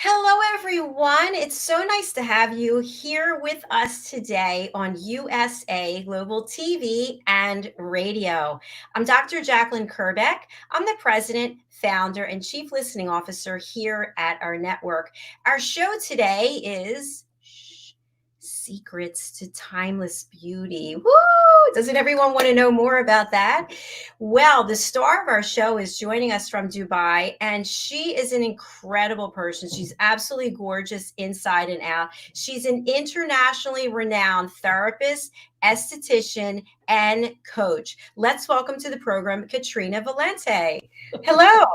Hello, everyone. It's so nice to have you here with us today on USA Global TV and Radio. I'm Dr. Jacalyn KERBECK. I'm the president, founder, and chief listening officer here at our network. Our show today is Secrets to Timeless Beauty. Woo! Doesn't everyone want to know more about that? Well, the star of our show is joining us from Dubai, and she is an incredible person. She's absolutely gorgeous inside and out. She's an internationally renowned therapist, esthetician, and coach. Let's welcome to the program Katrina Valente. Hello.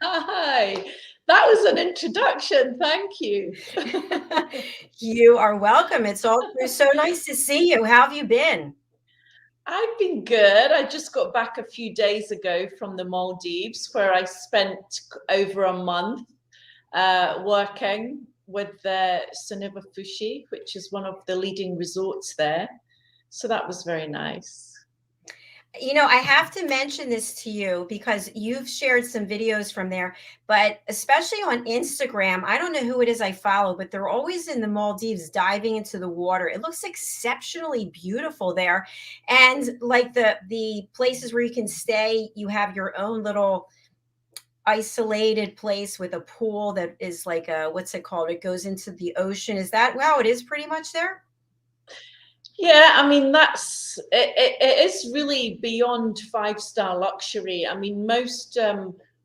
Hi, that was an introduction. Thank you. You are welcome. It's so nice to see you. How have you been? I've been good. I just got back a few days ago from the Maldives, where I spent over a month working with the Suniva Fushi, which is one of the leading resorts there. So that was very nice. I have to mention this to you because you've shared some videos from there, but especially on Instagram, I don't know who it is I follow, but they're always in the Maldives diving into the water. It looks exceptionally beautiful there. And like the places where you can stay, you have your own little isolated place with a pool that is like a, what's it called? It goes into the ocean. Is that wow, it is pretty much there? Yeah, I mean, it is really beyond five-star luxury. I mean,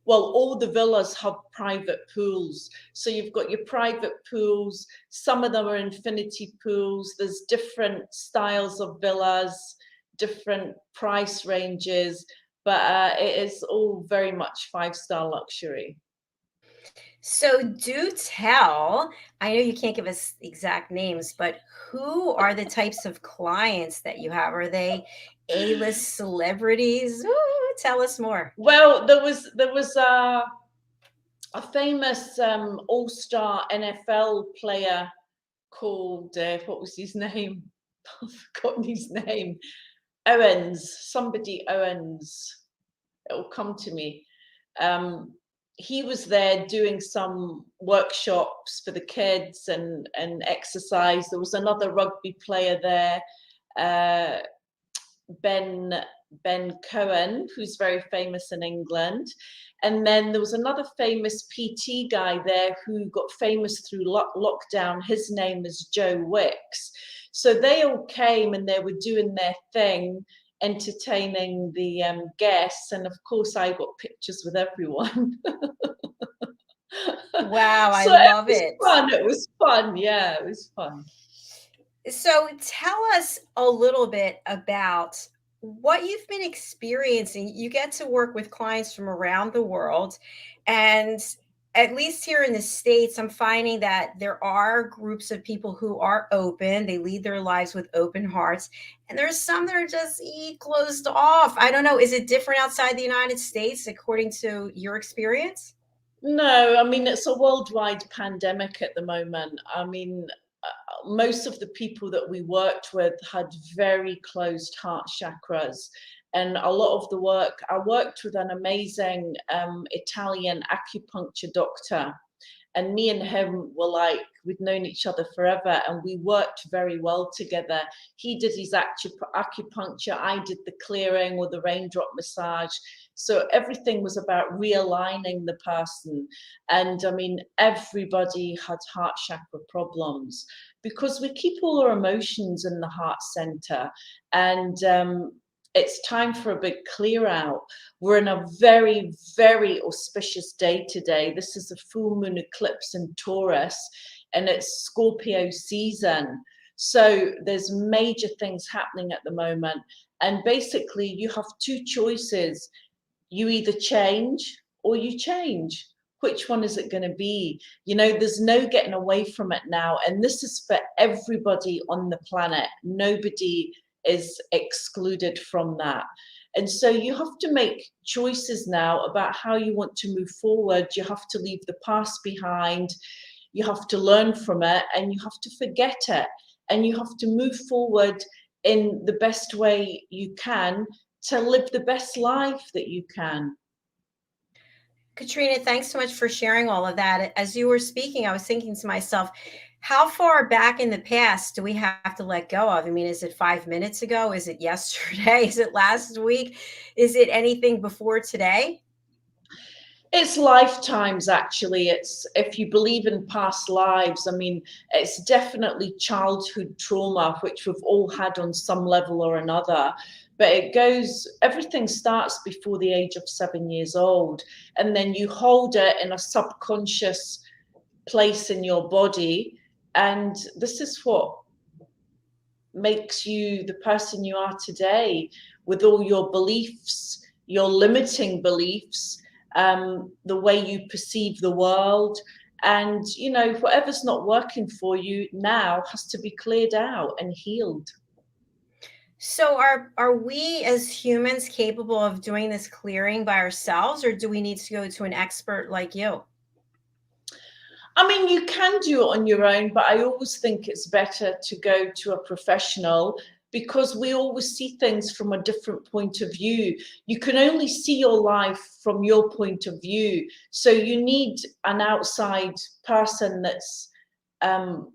all the villas have private pools. So you've got your private pools, some of them are infinity pools. There's different styles of villas, different price ranges, but it is all very much five-star luxury. So do tell, I know you can't give us exact names, but who are the types of clients that you have? Are they A-list celebrities? Ooh, tell us more. Well, there was a famous all-star NFL player called what was his name? I've forgotten his name. Somebody Owens. It'll come to me. He was there doing some workshops for the kids and exercise. There was another rugby player there, uh, Ben Ben Cohen, who's very famous in England. And then there was another famous PT guy there who got famous through lockdown. His name is Joe Wicks. So they all came and they were doing their thing, entertaining the guests. And of course, I got pictures with everyone. Wow, I So it love was it. fun. It was fun. Yeah, it was fun. So tell us a little bit about what you've been experiencing. You get to work with clients from around the world, and at least here in the States, I'm finding that there are groups of people who are open. They lead their lives with open hearts. And there's some that are just closed off. I don't know. Is it different outside the United States according to your experience? No, I mean, it's a worldwide pandemic at the moment. I mean, most of the people that we worked with had very closed heart chakras. And a lot of the work, I worked with an amazing Italian acupuncture doctor. And me and him were like, we'd known each other forever and we worked very well together. He did his acupuncture, I did the clearing or the raindrop massage. So everything was about realigning the person. And I mean, everybody had heart chakra problems because we keep all our emotions in the heart center. And it's time for a big clear out. We're in a very, very auspicious day today. This is a full moon eclipse in Taurus, and it's Scorpio season. So there's major things happening at the moment. And basically, you have two choices. You either change or you change. Which one is it going to be? You know, there's no getting away from it now. And this is for everybody on the planet. Nobody is excluded from that. And so you have to make choices now about how you want to move forward. You have to leave the past behind. You have to learn from it and you have to forget it. And you have to move forward in the best way you can to live the best life that you can. Katrina, thanks so much for sharing all of that. As you were speaking, I was thinking to myself, how far back in the past do we have to let go of? I mean, is it 5 minutes ago? Is it yesterday? Is it last week? Is it anything before today? It's lifetimes, actually. It's, if you believe in past lives, I mean, it's definitely childhood trauma, which we've all had on some level or another. But it goes, everything starts before the age of 7 years old. And then you hold it in a subconscious place in your body. And this is what makes you the person you are today, with all your beliefs, your limiting beliefs, the way you perceive the world. And, you know, whatever's not working for you now has to be cleared out and healed. So are we as humans capable of doing this clearing by ourselves, or do we need to go to an expert like you? I mean, you can do it on your own, but I always think it's better to go to a professional, because we always see things from a different point of view. You can only see your life from your point of view. So you need an outside person that's um,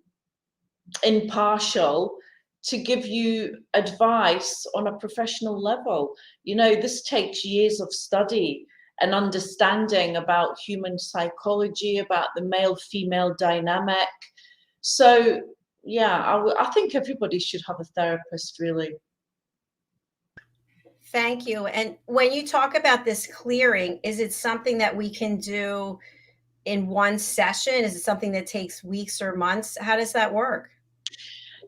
impartial to give you advice on a professional level. You know, this takes years of study and understanding about human psychology, about the male-female dynamic. So, yeah, I think everybody should have a therapist, really. Thank you. And when you talk about this clearing, is it something that we can do in one session? Is it something that takes weeks or months? How does that work?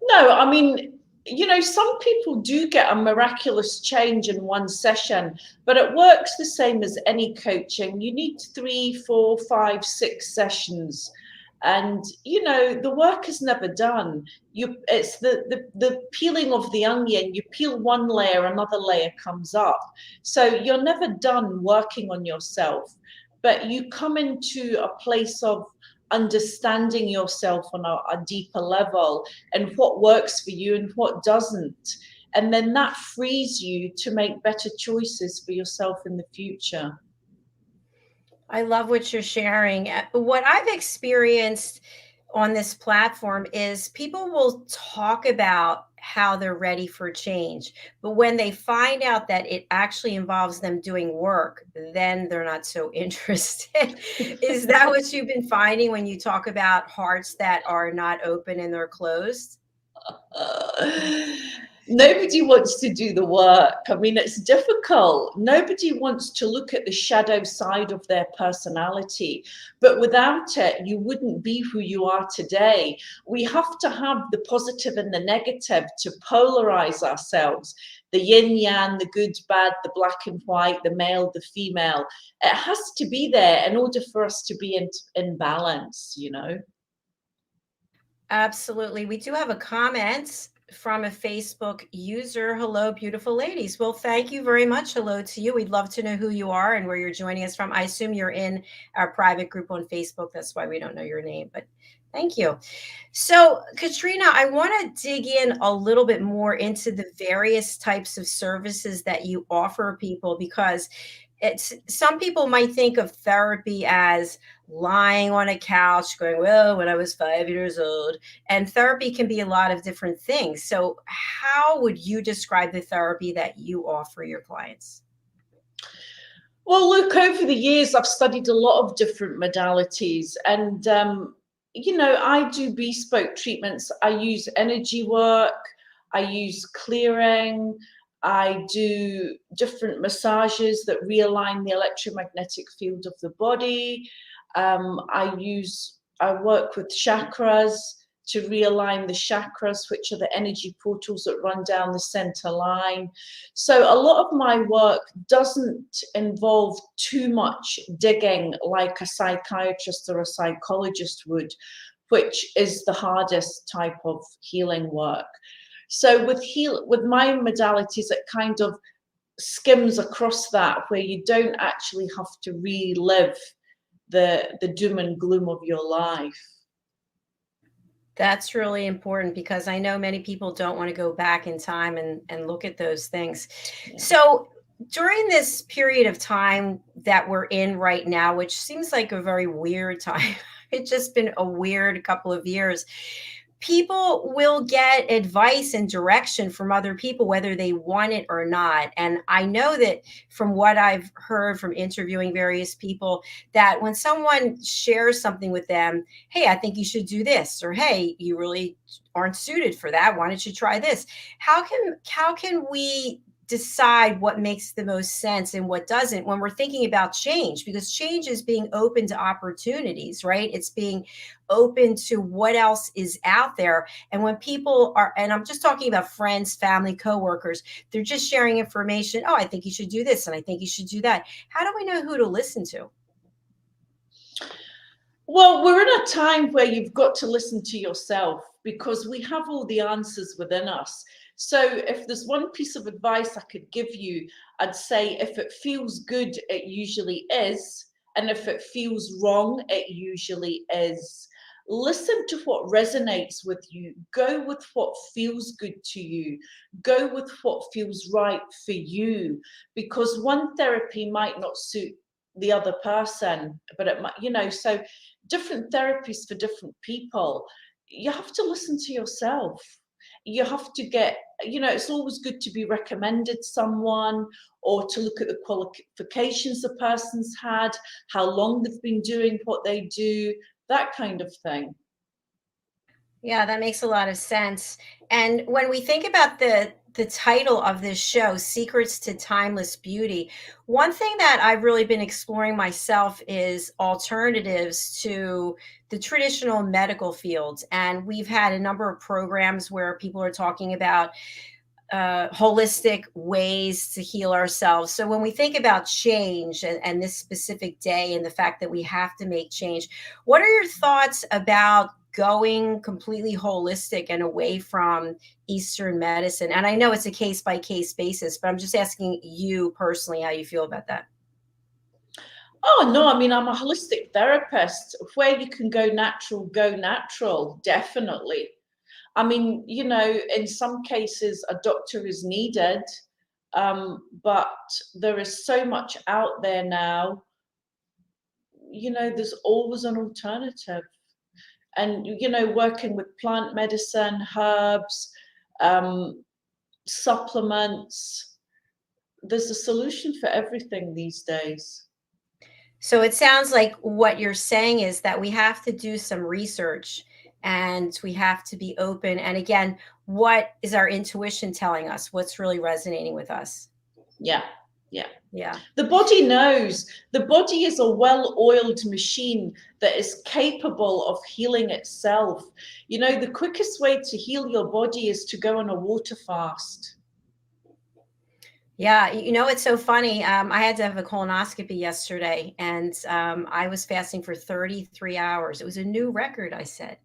No, I mean, you know, some people do get a miraculous change in one session, but it works the same as any coaching. You need 3, 4, 5, 6 sessions. And you know, the work is never done. It's the peeling of the onion. You peel one layer, another layer comes up. So you're never done working on yourself, but you come into a place of understanding yourself on a deeper level, and what works for you and what doesn't. And then that frees you to make better choices for yourself in the future. I love what you're sharing. What I've experienced on this platform is people will talk about how they're ready for change, but when they find out that it actually involves them doing work, then they're not so interested. Is that what you've been finding when you talk about hearts that are not open and they're closed? Nobody wants to do the work. I mean, it's difficult. Nobody wants to look at the shadow side of their personality. But without it, you wouldn't be who you are today. We have to have the positive and the negative to polarize ourselves: the yin yang, the good, bad, the black and white, the male, the female. It has to be there in order for us to be in balance, you know? Absolutely. We do have a comment from a Facebook user. Hello, beautiful ladies. Well, thank you very much. Hello to you. We'd love to know who you are and where you're joining us from. I assume you're in our private group on Facebook. That's why we don't know your name, but thank you. So, Katrina, I want to dig in a little bit more into the various types of services that you offer people, because it's some people might think of therapy as lying on a couch going, well, when I was 5 years old, and therapy can be a lot of different things. So how would you describe the therapy that you offer your clients? Well, look, over the years, I've studied a lot of different modalities, and you know, I do bespoke treatments. I use energy work, I use clearing, I do different massages that realign the electromagnetic field of the body. I work with chakras to realign the chakras, which are the energy portals that run down the center line. So a lot of my work doesn't involve too much digging like a psychiatrist or a psychologist would, which is the hardest type of healing work. So with my modalities, it kind of skims across that, where you don't actually have to relive the doom and gloom of your life. That's really important because I know many people don't want to go back in time and look at those things. Yeah. So during this period of time that we're in right now, which seems like a very weird time, it's just been a weird couple of years. People will get advice and direction from other people, whether they want it or not. And I know that from what I've heard from interviewing various people, that when someone shares something with them, hey, I think you should do this, or hey, you really aren't suited for that. Why don't you try this? How can we decide what makes the most sense and what doesn't when we're thinking about change? Because change is being open to opportunities, right? It's being open to what else is out there. And when people are, and I'm just talking about friends, family, coworkers, they're just sharing information. Oh, I think you should do this and I think you should do that. How do we know who to listen to? Well, we're in a time where you've got to listen to yourself because we have all the answers within us. So, if there's one piece of advice I could give you, I'd say if it feels good, it usually is. And if it feels wrong, it usually is. Listen to what resonates with you. Go with what feels good to you. Go with what feels right for you. Because one therapy might not suit the other person, but it might, so different therapies for different people. You have to listen to yourself. You have to get, it's always good to be recommended someone or to look at the qualifications the person's had, how long they've been doing what they do, that kind of thing. Yeah, that makes a lot of sense. And when we think about the title of this show, Secrets to Timeless Beauty, one thing that I've really been exploring myself is alternatives to the traditional medical fields. And we've had a number of programs where people are talking about holistic ways to heal ourselves. So when we think about change and this specific day and the fact that we have to make change, what are your thoughts about going completely holistic and away from Eastern medicine? And I know it's a case by case basis, but I'm just asking you personally how you feel about that. Oh, no, I mean, I'm a holistic therapist. Where you can go natural, definitely. I mean, in some cases, a doctor is needed, but there is so much out there now. There's always an alternative. And, working with plant medicine, herbs, um, supplements, there's a solution for everything these days. So it sounds like what you're saying is that we have to do some research and we have to be open. And again, what is our intuition telling us? What's really resonating with us? Yeah, yeah. Yeah. The body knows. The body is a well-oiled machine that is capable of healing itself. The quickest way to heal your body is to go on a water fast. Yeah, it's so funny. I had to have a colonoscopy yesterday, and I was fasting for 33 hours. It was a new record, I said.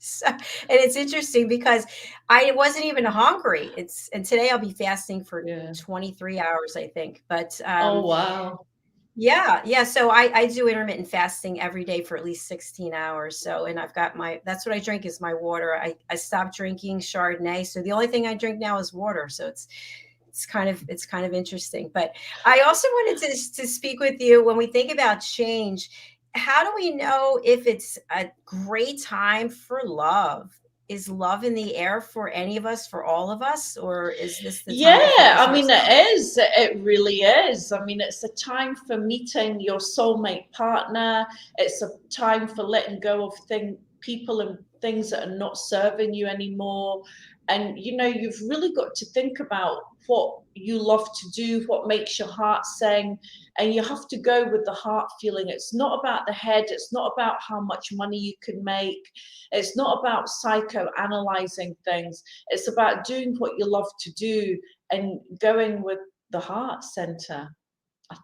So, and it's interesting because I wasn't even hungry. And today I'll be fasting for Yeah. 23 hours, I think. But Oh, wow. yeah, yeah. So I do intermittent fasting every day for at least 16 hours. So, and I've got that's what I drink is my water. I stopped drinking Chardonnay. So the only thing I drink now is water. So it's kind of interesting. But I also wanted to speak with you when we think about change. How do we know if it's a great time for love? Is love in the air for any of us, for all of us, or is this the time to Yeah, focus I on mean, ourselves? it is. It really is. I mean, it's a time for meeting your soulmate partner. It's a time for letting go of people and things that are not serving you anymore. And, you've really got to think about what you love to do, what makes your heart sing. And you have to go with the heart feeling. It's not about the head. It's not about how much money you can make. It's not about psychoanalyzing things. It's about doing what you love to do and going with the heart center,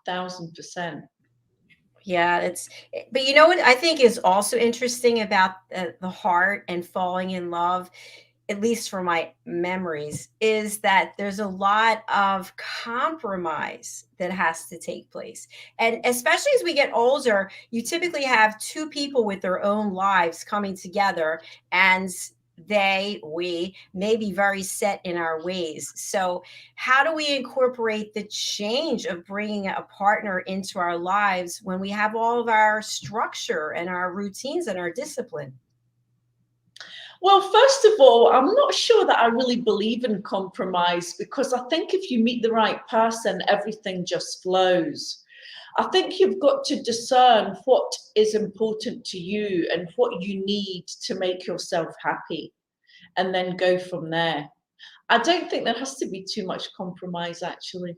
1,000%. Yeah, but you know what I think is also interesting about the heart and falling in love, at least for my memories, is that there's a lot of compromise that has to take place. And especially as we get older, you typically have two people with their own lives coming together. And we may be very set in our ways. So how do we incorporate the change of bringing a partner into our lives when we have all of our structure and our routines and our discipline? Well, first of all, I'm not sure that I really believe in compromise, because I think if you meet the right person, everything just flows. I think you've got to discern what is important to you and what you need to make yourself happy, and then go from there. I don't think there has to be too much compromise, actually.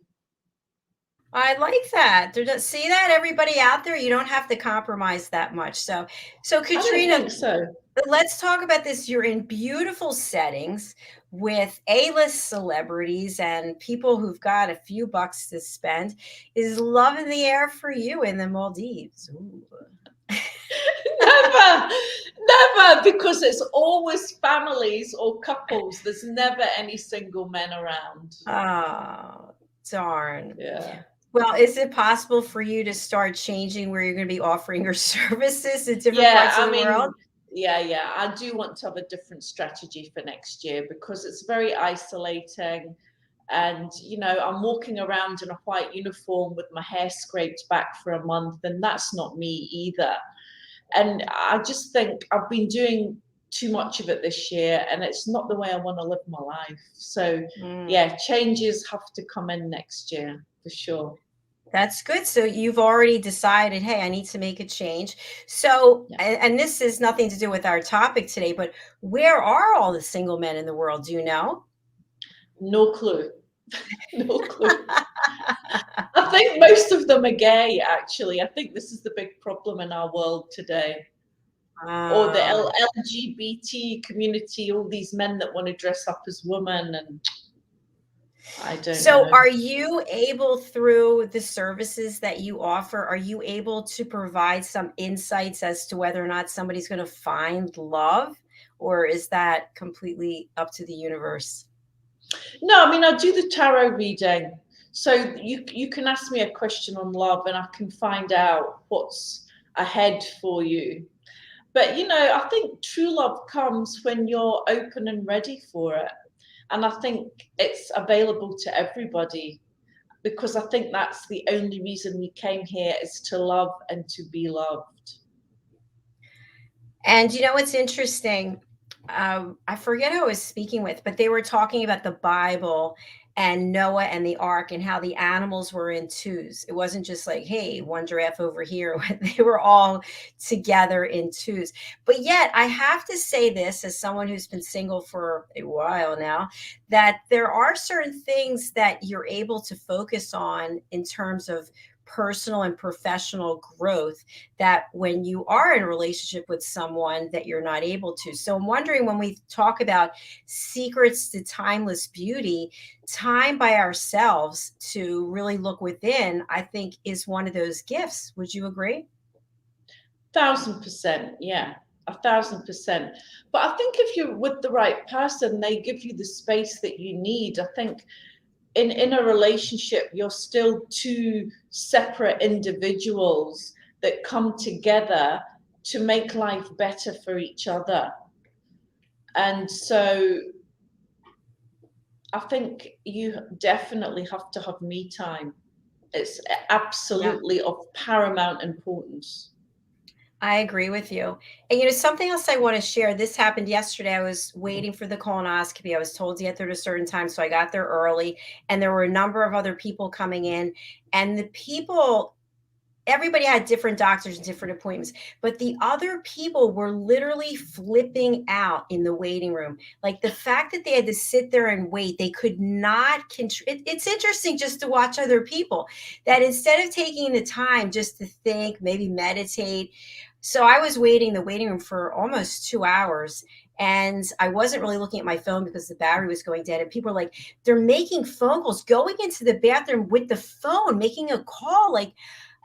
I like that. See that, everybody out there, you don't have to compromise that much. So I don't Katrina, think so. let's talk about this. You're in beautiful settings with A-list celebrities and people who've got a few bucks to spend. Is love in the air for you in the Maldives? Ooh. Never, never, because it's always families or couples. There's never any single men around. Oh, darn. Yeah. Well, is it possible for you to start changing where you're going to be offering your services in different Yeah, parts of I the world? mean, yeah. I do want to have a different strategy for next year, because it's very isolating. And, I'm walking around in a white uniform with my hair scraped back for a month, and that's not me either. And I just think I've been doing too much of it this year, and it's not the way I want to live my life. So, Mm. yeah, changes have to come in next year for sure. That's good. So you've already decided, hey, I need to make a change. So, Yeah, and this is nothing to do with our topic today, but where are all the single men in the world? Do you know? no clue. No clue. I think most of them are gay, actually. I think this is the big problem in our world today. Or the Ah. LGBT community, all these men that want to dress up as women, and I don't So know. are you able, through the services that you offer, are you able to provide some insights as to whether or not somebody's going to find love, or is that completely up to the universe? No, I mean, I do the tarot reading. So you can ask me a question on love, and I can find out what's ahead for you. But I think true love comes when you're open and ready for it. And I think it's available to everybody, because I think that's the only reason we came here, is to love and to be loved. And you know what's interesting? I forget who I was speaking with, but they were talking about the Bible and Noah and the ark and how the animals were in twos. It wasn't just like, hey, one giraffe over here. They were all together in twos. But yet, I have to say this as someone who's been single for a while now, that there are certain things that you're able to focus on in terms of personal and professional growth, that when you are in a relationship with someone that you're not able to. So I'm wondering, when we talk about secrets to timeless beauty, time by ourselves to really look within, I think is one of those gifts. Would you agree? 1,000%, yeah, 1,000%. But I think if you're with the right person, they give you the space that you need. I think in a relationship, you're still two separate individuals that come together to make life better for each other. And so I think you definitely have to have me time. It's Yeah. absolutely of paramount importance. I agree with you. And something else I want to share. This happened yesterday. I was waiting for the colonoscopy. I was told to get there at a certain time, so I got there early, and there were a number of other people coming in, and the people, everybody had different doctors and different appointments, but the other people were literally flipping out in the waiting room. Like, the fact that they had to sit there and wait, they could not it's interesting just to watch other people, that instead of taking the time just to think, maybe meditate. So I was waiting in the waiting room for almost 2 hours, and I wasn't really looking at my phone because the battery was going dead. And people are like, they're making phone calls, going into the bathroom with the phone, making a call. Like,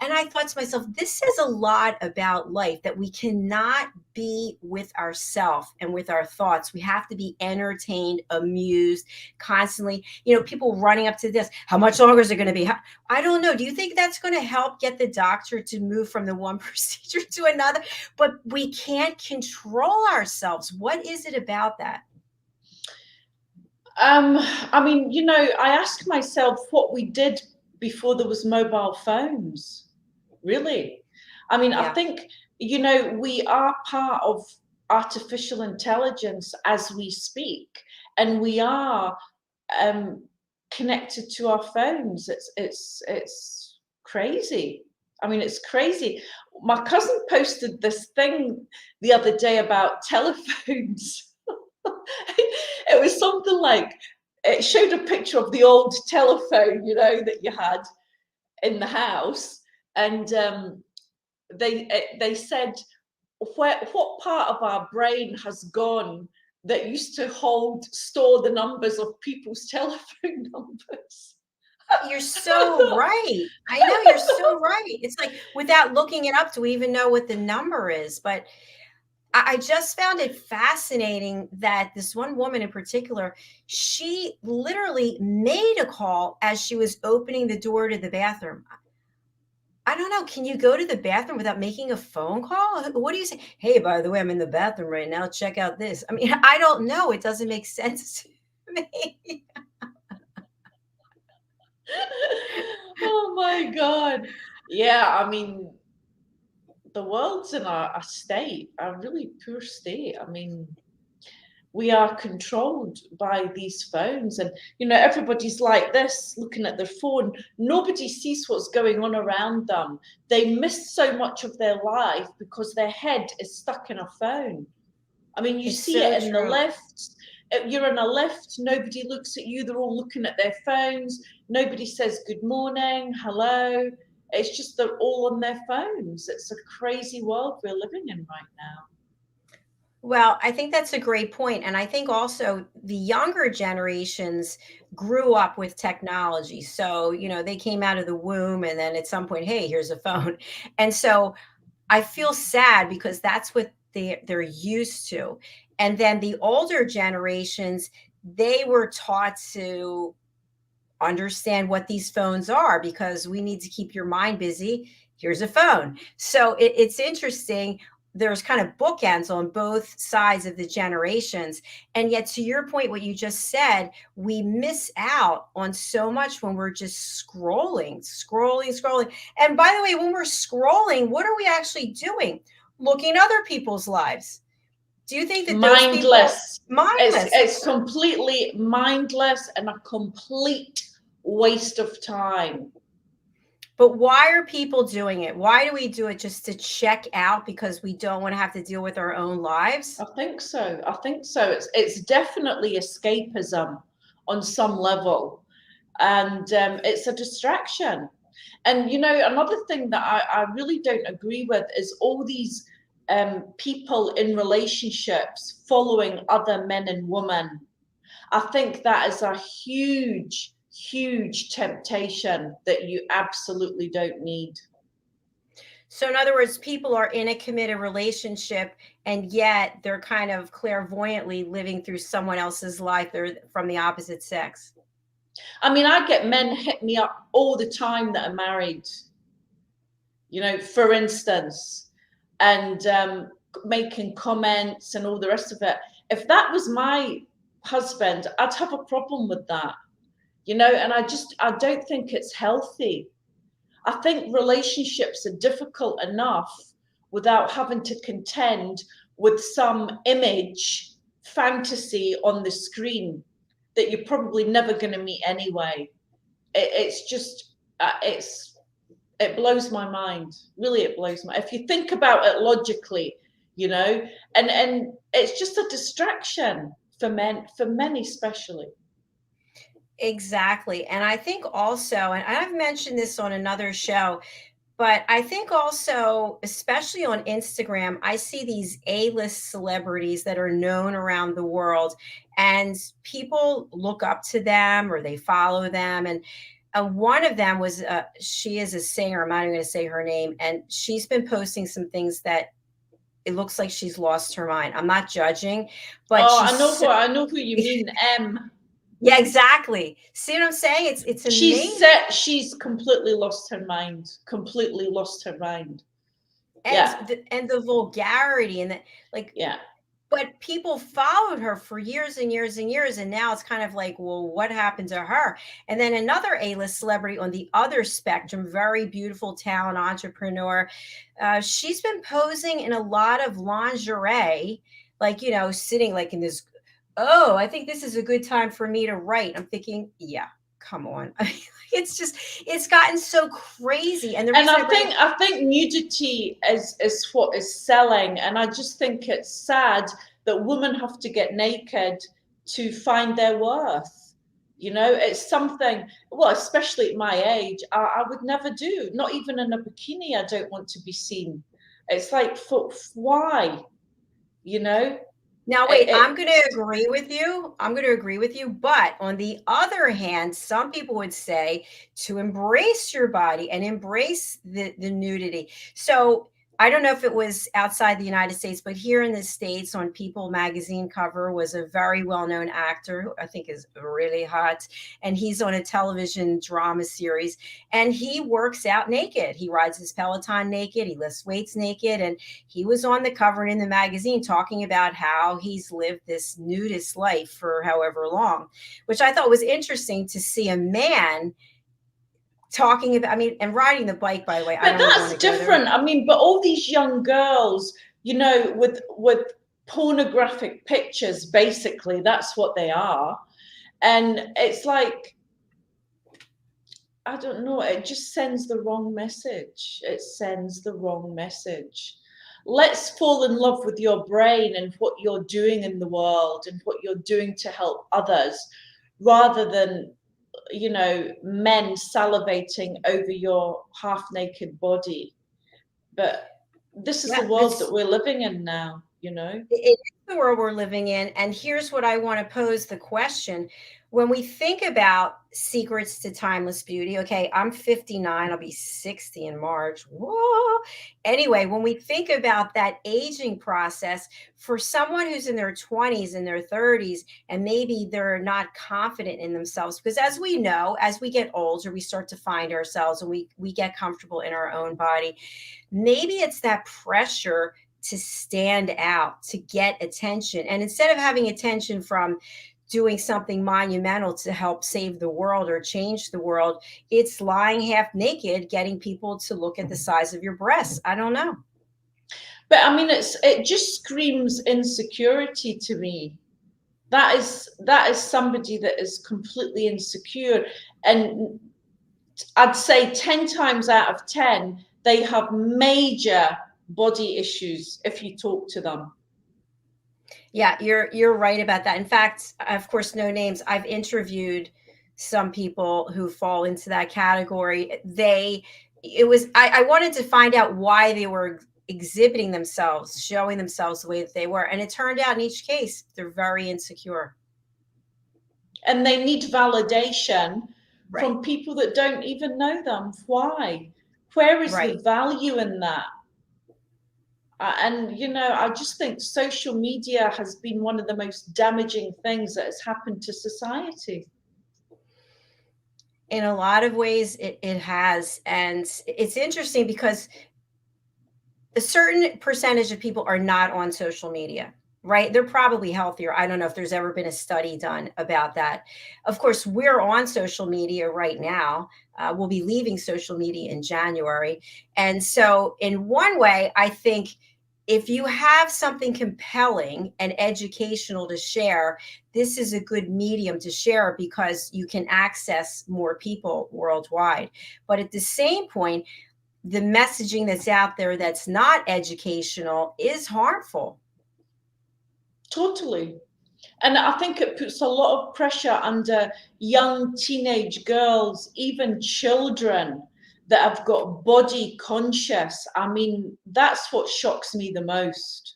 And I thought to myself, this says a lot about life, that we cannot be with ourselves and with our thoughts. We have to be entertained, amused, constantly. People running up to this. How much longer is it going to be? I don't know. Do you think that's going to help get the doctor to move from the one procedure to another? But we can't control ourselves. What is it about that? I mean, I ask myself what we did before there was mobile phones. Really. I mean, I Yeah. think, we are part of artificial intelligence as we speak, and we are um, connected to our phones. It's crazy. I mean, it's crazy. My cousin posted this thing the other day about telephones. It was something like, it showed a picture of the old telephone, that you had in the house, and they said, what part of our brain has gone that used to store the numbers of people's telephone numbers? You're so right. I know, you're so right. It's like, without looking it up, do we even know what the number is? But I just found it fascinating that this one woman in particular, she literally made a call as she was opening the door to the bathroom. I don't know. Can you go to the bathroom without making a phone call? What do you say? Hey, by the way, I'm in the bathroom right now. Check out this. I mean, I don't know. It doesn't make sense to me. Oh my God. Yeah, I mean, the world's in a state, a really poor state. I mean, we are controlled by these phones, and everybody's like this, looking at their phone. Nobody sees what's going on around them. They miss so much of their life because their head is stuck in a phone. I mean, you It's see so it in the true. lift. If you're in a lift, nobody looks at you. They're all looking at their phones. Nobody says good morning, hello. It's just they're all on their phones. It's a crazy world we're living in right now. Well, I think that's a great point. And I think also the younger generations grew up with technology. So, they came out of the womb and then at some point, hey, here's a phone. And so I feel sad because that's what they're used to. And then the older generations, they were taught to understand what these phones are because we need to keep your mind busy. Here's a phone. So it's interesting. There's kind of bookends on both sides of the generations. And yet, to your point, what you just said, we miss out on so much when we're just scrolling, scrolling, scrolling. And by the way, when we're scrolling, what are we actually doing? Looking at other people's lives. Do you think that those people, Mindless. It's mindless? it's completely mindless and a complete waste of time. But why are people doing it? Why do we do it? Just to check out because we don't want to have to deal with our own lives? I think so. I think so. It's definitely escapism on some level, and it's a distraction. And another thing that I really don't agree with is all these people in relationships following other men and women. I think that is a huge, huge temptation that you absolutely don't need. So, in other words, people are in a committed relationship and yet they're kind of clairvoyantly living through someone else's life. They're from the opposite sex. I mean, I get men hit me up all the time that are married, for instance, and making comments and all the rest of it. If that was my husband, I'd have a problem with that, and I don't think it's healthy. I think relationships are difficult enough without having to contend with some image fantasy on the screen that you're probably never going to meet anyway. It's just, it blows my mind. Really, it blows my. If you think about it logically, and it's just a distraction for men especially. Exactly. And I think also, and I've mentioned this on another show, but I think also, especially on Instagram, I see these A-list celebrities that are known around the world, and people look up to them or they follow them. And one of them was, she is a singer. I'm not even going to say her name. And she's been posting some things that it looks like she's lost her mind. I'm not judging, but Oh, she's so, I know who you mean. yeah, exactly. See what I'm saying? It's amazing. She's completely lost her mind. Completely lost her mind. And Yeah. and the vulgarity and the, like, Yeah. but people followed her for years and years and years, and now it's kind of like, well, what happened to her? And then another A-list celebrity on the other spectrum, very beautiful talent entrepreneur, she's been posing in a lot of lingerie, like, sitting like in this, oh, I think this is a good time for me to write. I'm thinking, yeah, come on. It's just, it's gotten so crazy. And the And reason I bring it, I think nudity is what is selling, and I just think it's sad that women have to get naked to find their worth. You know, it's something, well, especially at my age, I would never do. Not even in a bikini, I don't want to be seen. It's like, why? You know, now, wait, it, I'm going to agree with you. I'm going to agree with you. But on the other hand, some people would say to embrace your body and embrace the nudity. So I don't know if it was outside the United States, but here in the States on People magazine cover was a very well-known actor who I think is really hot. And he's on a television drama series and he works out naked. He rides his Peloton naked. He lifts weights naked. And he was on the cover and in the magazine talking about how he's lived this nudist life for however long, which I thought was interesting to see a man talking about, I mean, and riding the bike, by the way, I but don't even want that's to go there. different. I mean, but all these young girls, you know, with pornographic pictures, basically, that's what they are. And it's like, I don't know, it just sends the wrong message. It sends the wrong message. Let's fall in love with your brain and what you're doing in the world and what you're doing to help others, rather than, you know, men salivating over your half naked body. But this is the Yeah, world that this, we're living in now, you know? it is the world we're living in. And here's what I want to pose the question. When we think about secrets to timeless beauty, okay, I'm 59, I'll be 60 in March. Whoa. Anyway, when we think about that aging process for someone who's in their 20s and their 30s, and maybe they're not confident in themselves, because as we know, as we get older, we start to find ourselves and we get comfortable in our own body. Maybe it's that pressure to stand out, to get attention. And instead of having attention from doing something monumental to help save the world or change the world, it's lying half naked, getting people to look at the size of your breasts. I don't know. But I mean, it just screams insecurity to me. That is somebody that is completely insecure. And I'd say 10 times out of 10, they have major body issues if you talk to them. Yeah, you're right about that. In fact, of course, no names. I've interviewed some people who fall into that category. I wanted to find out why they were exhibiting themselves, showing themselves the way that they were. And it turned out in each case, they're very insecure. And they need validation Right. from people that don't even know them. Why? Where is the Right. value in that? And, you know, I just think social media has been one of the most damaging things that has happened to society. In a lot of ways, it has. And it's interesting because a certain percentage of people are not on social media, right? They're probably healthier. I don't know if there's ever been a study done about that. Of course, we're on social media right now. We'll be leaving social media in January. And so, in one way, I think if you have something compelling and educational to share, this is a good medium to share because you can access more people worldwide. But at the same point, the messaging that's out there that's not educational is harmful. Totally. And I think it puts a lot of pressure under young teenage girls, even children that have got body conscious. I mean, that's what shocks me the most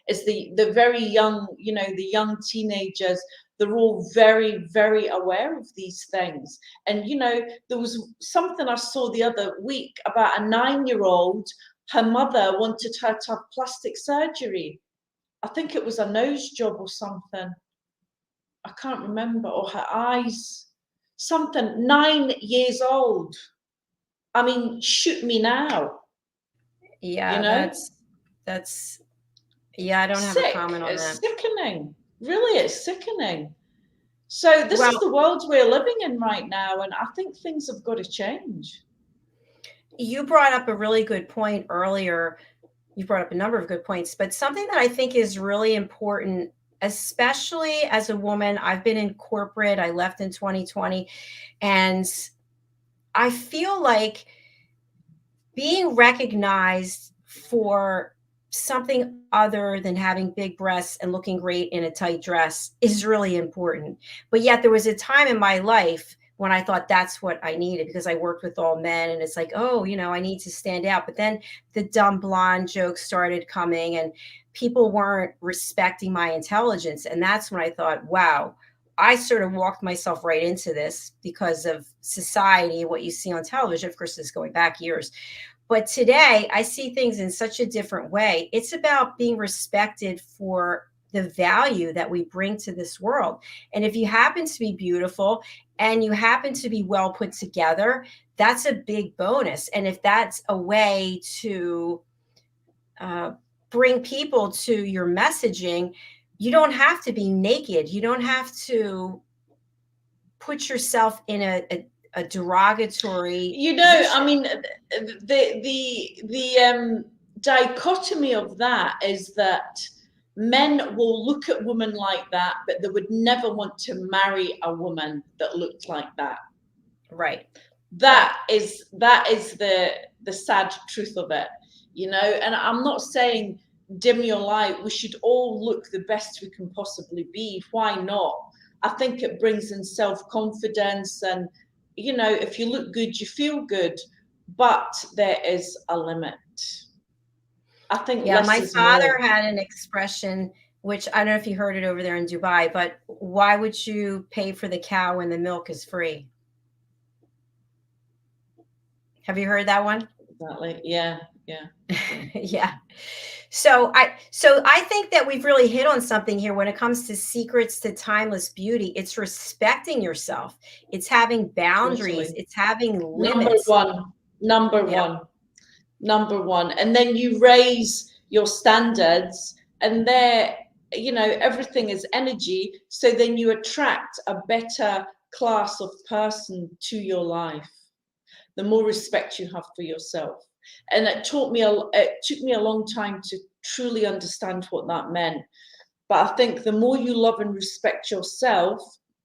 is the very young, you know, the young teenagers They're all very, very aware of these things. And, you know, there was something I saw the other week about a 9-year-old. Her mother wanted her to have plastic surgery. I think it was a nose job or something. I can't remember, or her eyes, something. 9 years old. I mean, shoot me now, you Yeah, know? that's yeah, I don't have a Sick. comment on It's that. sickening. Really, it's sickening. So this is Well, the world we're living in right now, and I think things have got to change. you brought up a really good point earlier. You brought up a number of good points, but something that I think is really important, especially as a woman. I've been in corporate, I left in 2020, and I feel like being recognized for something other than having big breasts and looking great in a tight dress is really important. But yet there was a time in my life when I thought that's what I needed, because I worked with all men and it's like, oh, I need to stand out. But then the dumb blonde jokes started coming and people weren't respecting my intelligence. And that's when I thought, wow, I sort of walked myself right into this because of society, what you see on television. Of course, this is going back years. But today, I see things in such a different way. It's about being respected for the value that we bring to this world. And if you happen to be beautiful and you happen to be well put together, that's a big bonus. And if that's a way to uh, bring people to your messaging, you don't have to be naked. You don't have to put yourself in a derogatory You know, I position. mean, the dichotomy of that is that men will look at women like that, but they would never want to marry a woman that looked like that. Right. Right. That is the sad truth of it, you know. And I'm not saying dim your light. We should all look the best we can possibly be. Why not? I think it brings in self-confidence, and you know, if you look good, you feel good, but there is a limit. I think Yeah, less my is father more. had an expression, which I don't know if you heard it over there in Dubai, but why would you pay for the cow when the milk is free? Have you heard that one? Exactly. Yeah, yeah. Yeah. So I think that we've really hit on something here when it comes to secrets to timeless beauty. It's respecting yourself. It's having boundaries. Totally. It's having Number limits. one. Number Yeah. one. Number one. And then you raise your standards, and there, you know, everything is energy. So then you attract a better class of person to your life, the more respect you have for yourself. And it took me a long time to truly understand what that meant. But I think the more you love and respect yourself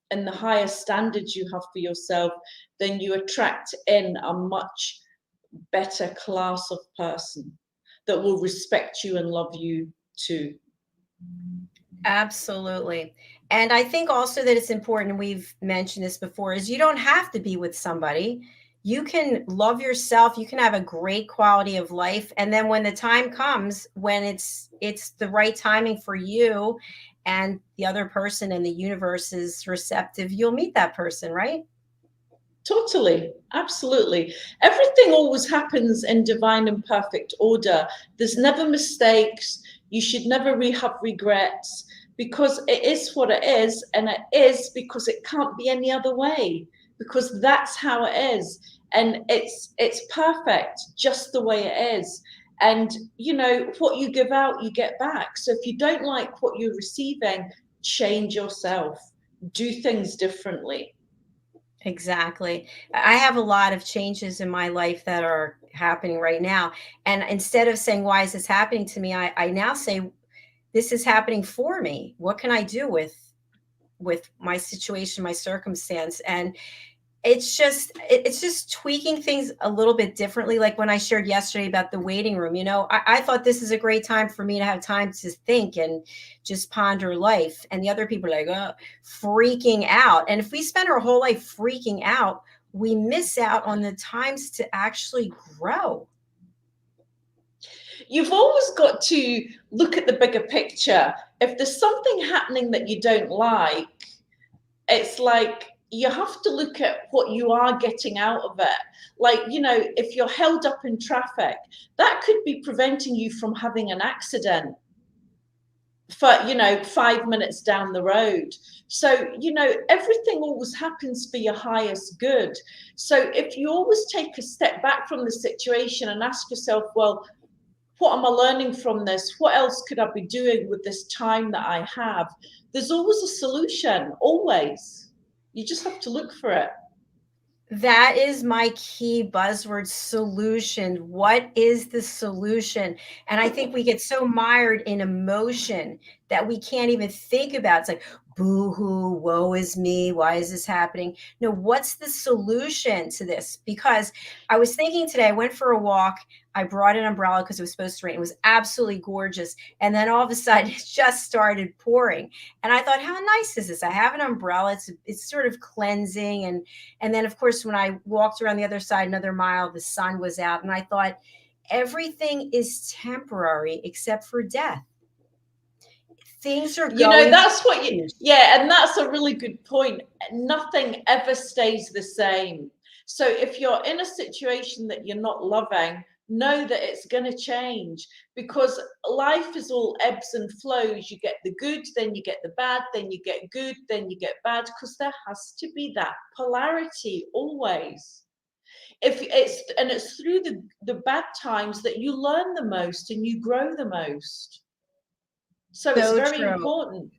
and the higher standards you have for yourself, then you attract in a much better class of person that will respect you and love you too. Absolutely. And I think also that it's important, and we've mentioned this before, is you don't have to be with somebody. You can love yourself, you can have a great quality of life, and then when the time comes when it's the right timing for you and the other person and the universe is receptive, you'll meet that person, right? Totally, absolutely. Everything always happens in divine and perfect order. There's never mistakes. You should never have regrets, because it is what it is, and it is because it can't be any other way, because that's how it is. And it's perfect just the way it is. And you know, what you give out, you get back. So if you don't like what you're receiving, change yourself, do things differently. Exactly. I have a lot of changes in my life that are happening right now. And instead of saying, why is this happening to me? I now say, this is happening for me. What can I do with my situation, my circumstance? And it's just tweaking things a little bit differently. Like when I shared yesterday about the waiting room, I thought this is a great time for me to have time to think and just ponder life. And the other people are like, oh, freaking out. And if we spend our whole life freaking out, we miss out on the times to actually grow. You've always got to look at the bigger picture. If there's something happening that you don't like, it's like you have to look at what you are getting out of it. Like, you know, if you're held up in traffic, that could be preventing you from having an accident for, you know, 5 minutes down the road. So, you know, everything always happens for your highest good. So if you always take a step back from the situation and ask yourself, well, what am I learning from this? What else could I be doing with this time that I have? There's always a solution, always. You just have to look for it. That is my key buzzword, solution. What is the solution? And I think we get so mired in emotion that we can't even think about. It's like, boo hoo, woe is me. Why is this happening? No, what's the solution to this? Because I was thinking today, I went for a walk. I brought an umbrella because it was supposed to rain. It was absolutely gorgeous. And then all of a sudden, it just started pouring. And I thought, how nice is this? I have an umbrella. It's sort of cleansing, and then, of course, when I walked around the other side, another mile, the sun was out. And I thought, everything is temporary except for death. Things are You know, going to that's what you, change. yeah, and that's a really good point. Nothing ever stays the same. So if you're in a situation that you're not loving, know that it's going to change, because life is all ebbs and flows. You get the good, then you get the bad, then you get good, then you get bad, because there has to be that polarity always. If it's through the bad times that you learn the most and you grow the most. So it's So very true. important.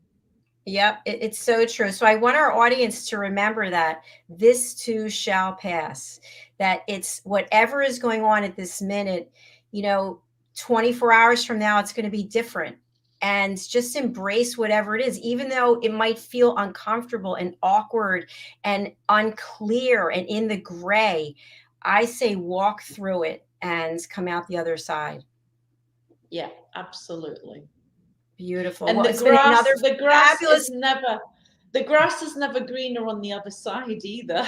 Yep, it's so true. So I want our audience to remember that this too shall pass, that it's whatever is going on at this minute, you know, 24 hours from now, it's going to be different. And just embrace whatever it is, even though it might feel uncomfortable and awkward and unclear and in the gray. I say walk through it and come out the other side. Yeah, absolutely. Beautiful. And Well, it's been another fabulous. the grass is never greener on the other side either.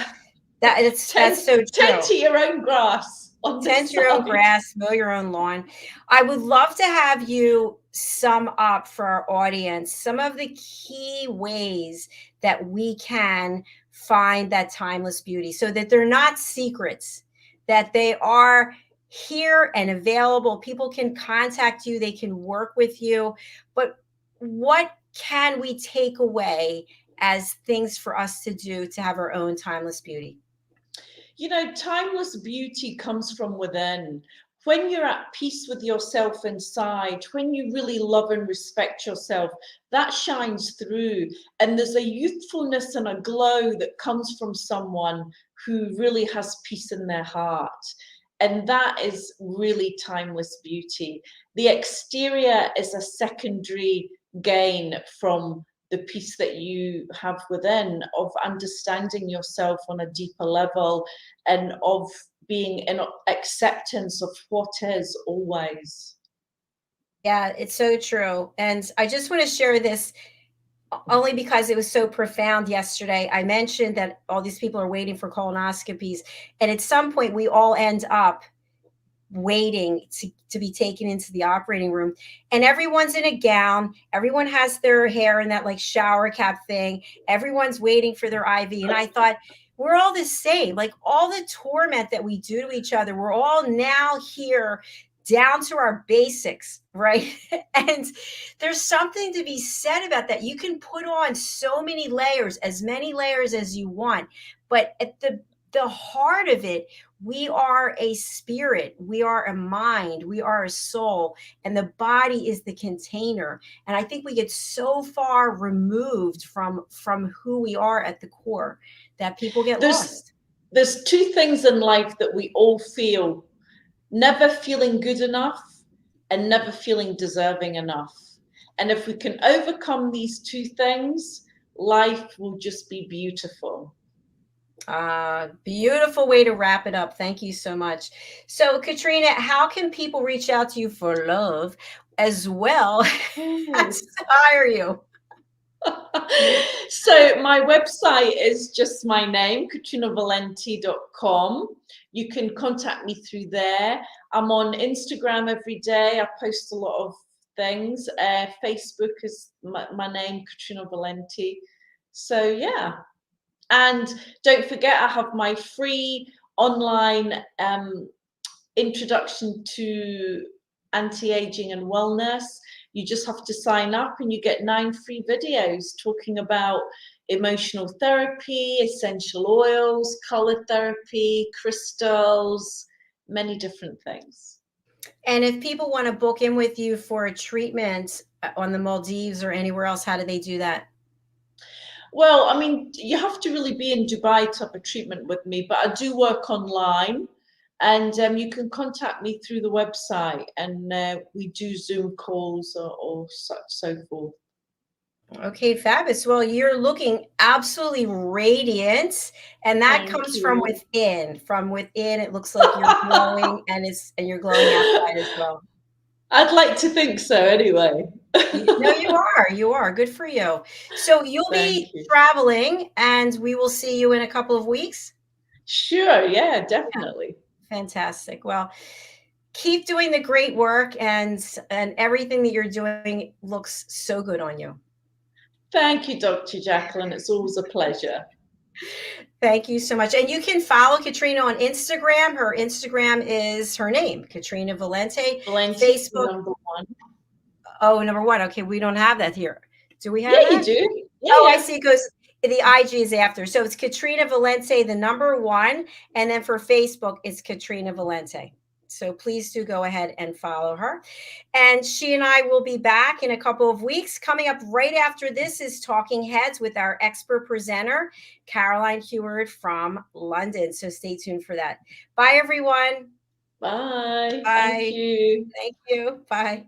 That's tend so tend true. to your own grass on Tend this your own side. grass, mow your own lawn. I would love to have you sum up for our audience some of the key ways that we can find that timeless beauty so that they're not secrets, that they are here and available. People can contact you, they can work with you. But what can we take away as things for us to do to have our own timeless beauty? You know, timeless beauty comes from within. When you're at peace with yourself inside, when you really love and respect yourself, that shines through. And there's a youthfulness and a glow that comes from someone who really has peace in their heart. And that is really timeless beauty. The exterior is a secondary gain from the peace that you have within, of understanding yourself on a deeper level, and of being in acceptance of what is always. Yeah, it's so true. And I just want to share this only because it was so profound yesterday. I mentioned that all these people are waiting for colonoscopies. And at some point, we all end up waiting to be taken into the operating room. And everyone's in a gown. Everyone has their hair in that like shower cap thing. Everyone's waiting for their IV. And I thought, we're all the same. Like all the torment that we do to each other, we're all now here down to our basics, right? And there's something to be said about that. You can put on so many layers, as many layers as you want, but at the heart of it, we are a spirit, we are a mind, we are a soul, and the body is the container. And I think we get so far removed from who we are at the core that people get There's lost. there's two things in life that we all feel: never feeling good enough and never feeling deserving enough. And if we can overcome these two things, life will just be beautiful. Beautiful way to wrap it up. Thank you so much. So, Katrina, how can people reach out to you for love as well as to hire you? So my website is just my name, katrinavalente.com. You can contact me through there. I'm on Instagram every day. I post a lot of things. Facebook is my name, Katrina Valente. So yeah. And don't forget, I have my free online introduction to anti-aging and wellness. You just have to sign up and you get 9 free videos talking about emotional therapy, essential oils, color therapy, crystals, many different things. And if people want to book in with you for a treatment on the Maldives or anywhere else, how do they do that? Well, I mean, you have to really be in Dubai to have a treatment with me, but I do work online, and you can contact me through the website, and we do Zoom calls or such so forth. Okay, fabulous. Well, you're looking absolutely radiant, and that Thank comes from you. within. From within, it looks like you're glowing, and you're glowing outside as well. I'd like to think so anyway. No, you are. You are. Good for you. So you'll Thank be you. traveling, and we will see you in a couple of weeks. Sure, yeah, Yeah, definitely. fantastic. Well, keep doing the great work, and everything that you're doing looks so good on you. Thank you, Dr. Jacalyn. It's always a pleasure. Thank you so much. And you can follow Katrina on Instagram. Her Instagram is her name, Katrina Valente. Valente, Facebook, #1. oh, number one. Okay, we don't have that here. Do we have Yeah, you that? do. Yeah, Oh, I yeah. see. It goes, the IG is after. So it's Katrina Valente, the number one. And then for Facebook, it's Katrina Valente. So please do go ahead and follow her. And she and I will be back in a couple of weeks. Coming up right after this is Talking Heads with our expert presenter, Caroline Heward from London. So stay tuned for that. Bye, everyone. Bye. Thank Bye. you. Thank you. Bye.